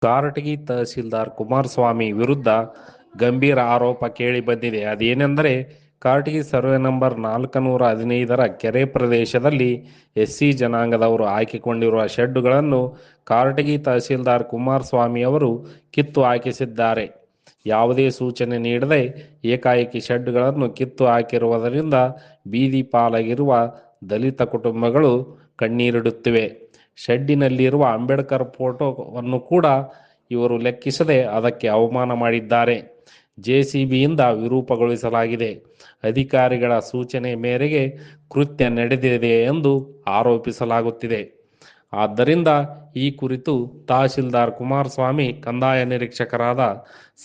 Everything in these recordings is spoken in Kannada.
ಕಾರಟಗಿ ತಹಸೀಲ್ದಾರ್ ಕುಮಾರಸ್ವಾಮಿ ವಿರುದ್ಧ ಗಂಭೀರ ಆರೋಪ ಕೇಳಿ ಬಂದಿದೆ. ಅದೇನೆಂದರೆ, ಕಾರಟಗಿ ಸರ್ವೆ ನಂಬರ್ 415ರ ಕೆರೆ ಪ್ರದೇಶದಲ್ಲಿ ಎಸ್ಸಿ ಜನಾಂಗದವರು ಹಾಕಿಕೊಂಡಿರುವ ಶೆಡ್ಡುಗಳನ್ನು ಕಾರಟಗಿ ತಹಸೀಲ್ದಾರ್ ಕುಮಾರಸ್ವಾಮಿ ಅವರು ಕಿತ್ತು ಹಾಕಿಸಿದ್ದಾರೆ. ಯಾವುದೇ ಸೂಚನೆ ನೀಡದೆ ಏಕಾಏಕಿ ಶೆಡ್ಡುಗಳನ್ನು ಕಿತ್ತು ಹಾಕಿರುವುದರಿಂದ ಬೀದಿ ಪಾಲಾಗಿರುವ ದಲಿತ ಕುಟುಂಬಗಳು ಕಣ್ಣೀರಿಡುತ್ತಿವೆ. ಶೆಡ್ಡಿನಲ್ಲಿರುವ ಅಂಬೇಡ್ಕರ್ ಫೋಟೋವನ್ನು ಕೂಡ ಇವರು ಲೆಕ್ಕಿಸದೆ ಅದಕ್ಕೆ ಅವಮಾನ ಮಾಡಿದ್ದಾರೆ. ಜೆಸಿಬಿಯಿಂದ ವಿರೂಪಗೊಳಿಸಲಾಗಿದೆ. ಅಧಿಕಾರಿಗಳ ಸೂಚನೆ ಮೇರೆಗೆ ಕೃತ್ಯ ನಡೆದಿದೆ ಎಂದು ಆರೋಪಿಸಲಾಗುತ್ತಿದೆ. ಆದ್ದರಿಂದ ಈ ಕುರಿತು ತಹಸೀಲ್ದಾರ್ ಕುಮಾರಸ್ವಾಮಿ, ಕಂದಾಯ ನಿರೀಕ್ಷಕರಾದ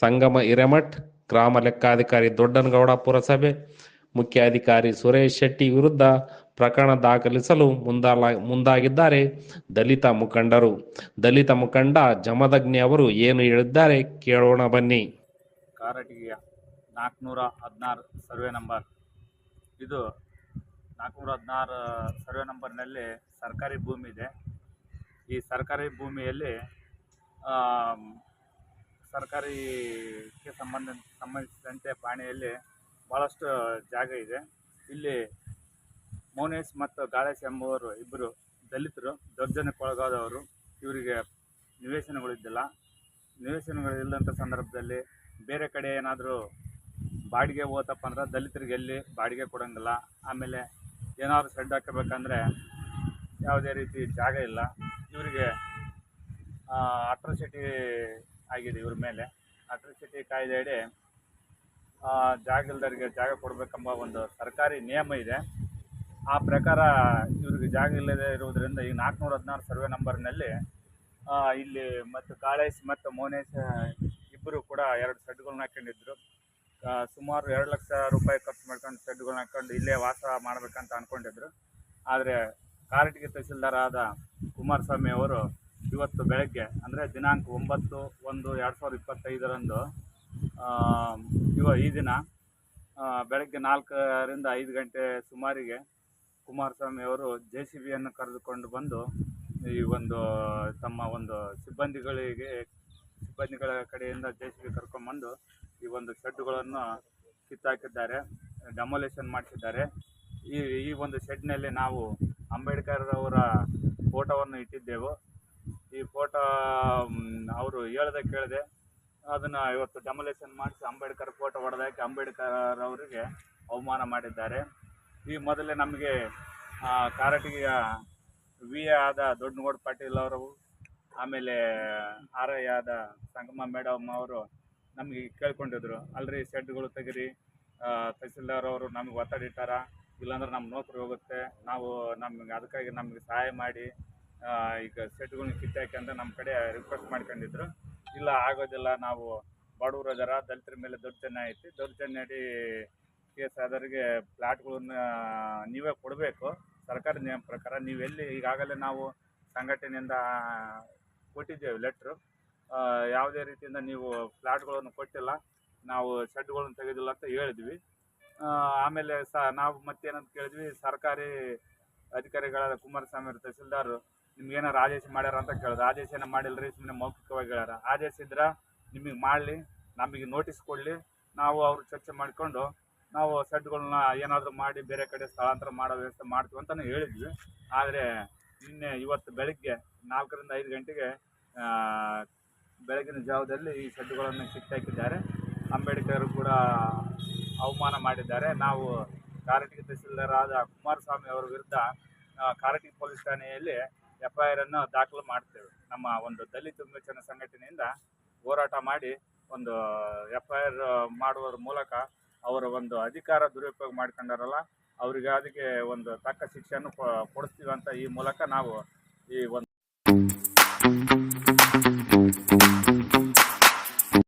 ಸಂಗಮ ಹಿರೇಮಠ್, ಗ್ರಾಮ ಲೆಕ್ಕಾಧಿಕಾರಿ ದೊಡ್ಡನಗೌಡ, ಪುರಸಭೆ ಮುಖ್ಯಾಧಿಕಾರಿ ಸುರೇಶ್ ಶೆಟ್ಟಿ ವಿರುದ್ಧ ಪ್ರಕರಣ ದಾಖಲಿಸಲು ಮುಂದಾಗಿದ್ದಾರೆ ದಲಿತ ಮುಖಂಡರು. ದಲಿತ ಮುಖಂಡ ಜಮದಗ್ನಿ ಅವರು ಏನು ಹೇಳಿದ್ದಾರೆ ಕೇಳೋಣ ಬನ್ನಿ. ಕಾರಟಗಿಯ 416 ಸರ್ವೆ ನಂಬರ್, ಇದು 416 ಸರ್ವೆ ನಂಬರ್ನಲ್ಲಿ ಸರ್ಕಾರಿ ಭೂಮಿ ಇದೆ. ಈ ಸರ್ಕಾರಿ ಭೂಮಿಯಲ್ಲಿ ಸರ್ಕಾರಿಗೆ ಸಂಬಂಧಿಸಿದಂತೆ ಪಾಣಿಯಲ್ಲಿ ಭಾಳಷ್ಟು ಜಾಗ ಇದೆ. ಇಲ್ಲಿ ಮೌನೇಶ್ ಮತ್ತು ಗಾಳೇಶ್ ಎಂಬುವರು ಇಬ್ಬರು ದಲಿತರು ದೌರ್ಜನ್ಯಕ್ಕೊಳಗಾದವರು. ಇವರಿಗೆ ನಿವೇಶನಗಳಿದ್ದಿಲ್ಲ. ನಿವೇಶನಗಳಿಲ್ಲದಂಥ ಸಂದರ್ಭದಲ್ಲಿ ಬೇರೆ ಕಡೆ ಏನಾದರೂ ಬಾಡಿಗೆ ಹೋತಪ್ಪ ಅಂದ್ರೆ ದಲಿತರಿಗೆ ಎಲ್ಲಿ ಬಾಡಿಗೆ ಕೊಡೋಂಗಿಲ್ಲ. ಆಮೇಲೆ ಏನಾದರೂ ಶೆಡ್ ಹಾಕಬೇಕಂದ್ರೆ ಯಾವುದೇ ರೀತಿ ಜಾಗ ಇಲ್ಲ. ಇವರಿಗೆ ಅಟ್ರಾಸಿಟಿ ಆಗಿದೆ. ಇವ್ರ ಮೇಲೆ ಅಟ್ರಾಸಿಟಿ ಕಾಯ್ದೆಯಡಿ ಜಾಗ ಇಲ್ದವರಿಗೆ ಜಾಗ ಕೊಡಬೇಕೆಂಬ ಒಂದು ಸರ್ಕಾರಿ ನಿಯಮ ಇದೆ. ಆ ಪ್ರಕಾರ ಇವ್ರಿಗೆ ಜಾಗ ಇಲ್ಲದೆ ಇರುವುದರಿಂದ ಈ 416 ಸರ್ವೆ ನಂಬರ್ನಲ್ಲಿ ಇಲ್ಲಿ ಮತ್ತು ಕಾಳೇಶ್ ಮತ್ತು ಮೌನೇಶ್ ಇಬ್ಬರು ಕೂಡ 2 ಶೆಡ್ಗಳನ್ನ ಹಾಕೊಂಡಿದ್ರು. ಸುಮಾರು 2 ಲಕ್ಷ ರೂಪಾಯಿ ಖರ್ಚು ಮಾಡ್ಕೊಂಡು ಶೆಡ್ಗಳನ್ನ ಹಾಕೊಂಡು ಇಲ್ಲೇ ವಾಸ ಮಾಡಬೇಕಂತ ಅಂದ್ಕೊಂಡಿದ್ರು. ಆದರೆ ಕಾರಟಗಿ ತಹಸೀಲ್ದಾರ್ ಆದ ಕುಮಾರಸ್ವಾಮಿ ಅವರು ಇವತ್ತು ಬೆಳಗ್ಗೆ ಅಂದರೆ ದಿನಾಂಕ 9/1/2025 ಈ ದಿನ ಬೆಳಗ್ಗೆ 4ರಿಂದ 5 ಗಂಟೆ ಸುಮಾರಿಗೆ ಕುಮಾರಸ್ವಾಮಿ ಅವರು ಜೆಸಿಬಿಯನ್ನು ಕರೆದುಕೊಂಡು ಬಂದು ಈ ಒಂದು ತಮ್ಮ ಒಂದು ಸಿಬ್ಬಂದಿಗಳ ಕಡೆಯಿಂದ ಜೆಸಿಬಿ ಕರ್ಕೊಂಡ್ಬಂದು ಈ ಒಂದು ಶೆಡ್ಡುಗಳನ್ನು ಕಿತ್ತಾಕಿದ್ದಾರೆ, ಡೆಮೊಲೇಷನ್ ಮಾಡಿಸಿದ್ದಾರೆ. ಈ ಒಂದು ಶೆಡ್ನಲ್ಲಿ ನಾವು ಅಂಬೇಡ್ಕರ್ ಅವರ ಫೋಟೋವನ್ನು ಇಟ್ಟಿದ್ದೆವು. ಈ ಫೋಟೋ ಅವರು ಹೇಳ್ದೆ ಕೇಳದೆ ಅದನ್ನು ಇವತ್ತು ಡೆಮೊಲೇಷನ್ ಮಾಡಿಸಿ ಅಂಬೇಡ್ಕರ್ ಫೋಟೋ ಹೊಡೆದಾಕಿ ಅಂಬೇಡ್ಕರ್ ಅವರಿಗೆ ಅವಮಾನ ಮಾಡಿದ್ದಾರೆ. ಈ ಮೊದಲೇ ನಮಗೆ ಕಾರಟಗಿಯ ವಿ ಎ ಆದ ದೊಡ್ಡನಗೌಡ ಪಾಟೀಲ್ ಅವರು, ಆಮೇಲೆ ಆರ್ ಐ ಆದ ಸಂಗಮ ಮೇಡಮ್ ಅವರು ನಮಗೆ ಕೇಳ್ಕೊಂಡಿದ್ರು, ಅಲ್ರಿ ಶೆಡ್ಗಳು ತೆಗಿರಿ, ತಹಸೀಲ್ದಾರ್ ಅವರು ನಮಗೆ ಒತ್ತಡ ಇಟ್ಟಾರ, ಇಲ್ಲಾಂದ್ರೆ ನಮ್ಮ ನೌಕರಿ ಹೋಗುತ್ತೆ, ಅದಕ್ಕಾಗಿ ನಮಗೆ ಸಹಾಯ ಮಾಡಿ ಈಗ ಶೆಡ್ಗಳನ್ನ ಕಿತ್ತಾಕಿ ಅಂತ ನಮ್ಮ ಕಡೆ ರಿಕ್ವೆಸ್ಟ್ ಮಾಡ್ಕೊಂಡಿದ್ರು. ಇಲ್ಲ ಆಗೋದಿಲ್ಲ, ನಾವು ಬಡವರು ಅದರ ದಲಿತರ ಮೇಲೆ ದೌರ್ಜನ್ಯ ಐತಿ, ದೌರ್ಜನ್ಯ ಅಡಿ ಕೇಸ್ ಆದವರಿಗೆ ಫ್ಲಾಟ್ಗಳನ್ನ ನೀವೇ ಕೊಡಬೇಕು ಸರ್ಕಾರಿ ನಿಯಮ ಪ್ರಕಾರ. ನೀವೆಲ್ಲಿ ಈಗಾಗಲೇ ನಾವು ಸಂಘಟನೆಯಿಂದ ಕೊಟ್ಟಿದ್ದೇವೆ ಲೆಟ್ರು, ಯಾವುದೇ ರೀತಿಯಿಂದ ನೀವು ಫ್ಲಾಟ್ಗಳನ್ನು ಕೊಟ್ಟಿಲ್ಲ, ನಾವು ಶೆಡ್ಗಳನ್ನು ತೆಗೆದಿಲ್ಲ ಅಂತ ಹೇಳಿದ್ವಿ. ಆಮೇಲೆ ನಾವು ಮತ್ತೇನಂತ ಕೇಳಿದ್ವಿ, ಸರ್ಕಾರಿ ಅಧಿಕಾರಿಗಳಾದ ಕುಮಾರಸ್ವಾಮಿ ಅವರು ತಹಸೀಲ್ದಾರ್ ನಿಮ್ಗೇನಾರು ಆದೇಶ ಮಾಡ್ಯಾರ ಅಂತ ಕೇಳಿದ್ರು. ಆದೇಶ ಏನೋ ಮಾಡಿಲ್ಲರಿ, ಸುಮ್ಮನೆ ಮೌಖಿಕವಾಗಿ ಹೇಳ್ಯಾರ. ಆದೇಶ ಇದ್ರೆ ನಿಮಗೆ ಮಾಡಲಿ, ನಮಗೆ ನೋಟಿಸ್ ಕೊಡಲಿ, ನಾವು ಅವ್ರು ಚರ್ಚೆ ಮಾಡಿಕೊಂಡು ನಾವು ಶೆಡ್ಗಳನ್ನ ಏನಾದರೂ ಮಾಡಿ ಬೇರೆ ಕಡೆ ಸ್ಥಳಾಂತರ ಮಾಡೋ ವ್ಯವಸ್ಥೆ ಮಾಡ್ತೀವಿ ಅಂತಲೂ ಹೇಳಿದ್ವಿ. ಆದರೆ ಇವತ್ತು ಬೆಳಗ್ಗೆ 4ರಿಂದ 5 ಗಂಟೆಗೆ ಬೆಳಗಿನ ಜಾವದಲ್ಲಿ ಈ ಶೆಡ್ಗಳನ್ನು ಕಿತ್ತಾಕಿದ್ದಾರೆ. ಅಂಬೇಡ್ಕರ್ ಕೂಡ ಅವಮಾನ ಮಾಡಿದ್ದಾರೆ. ನಾವು ಕಾರಟಗಿ ತಹಸೀಲ್ದಾರ್ ಆದ ಕುಮಾರಸ್ವಾಮಿ ಅವರ ವಿರುದ್ಧ ಕಾರಟಗಿ ಪೊಲೀಸ್ ಠಾಣೆಯಲ್ಲಿ FIR ಅನ್ನು ದಾಖಲು ಮಾಡ್ತೇವೆ. ನಮ್ಮ ಒಂದು ದಲಿತ ವಿಮೋಚನಾ ಸಂಘಟನೆಯಿಂದ ಹೋರಾಟ ಮಾಡಿ ಒಂದು FIR ಮಾಡುವುದರ ಮೂಲಕ ಅವರ ಒಂದು ಅಧಿಕಾರ ದುರುಪಯೋಗ ಮಾಡ್ಕೊಂಡಾರಲ್ಲ, ಅವರಿಗೆ ಅದಕ್ಕೆ ಒಂದು ತಕ್ಕ ಶಿಕ್ಷೆಯನ್ನು ಕೊಡಿಸ್ತೀವಿ ಅಂತ ಈ ಮೂಲಕ ನಾವು ಈ ಒಂದು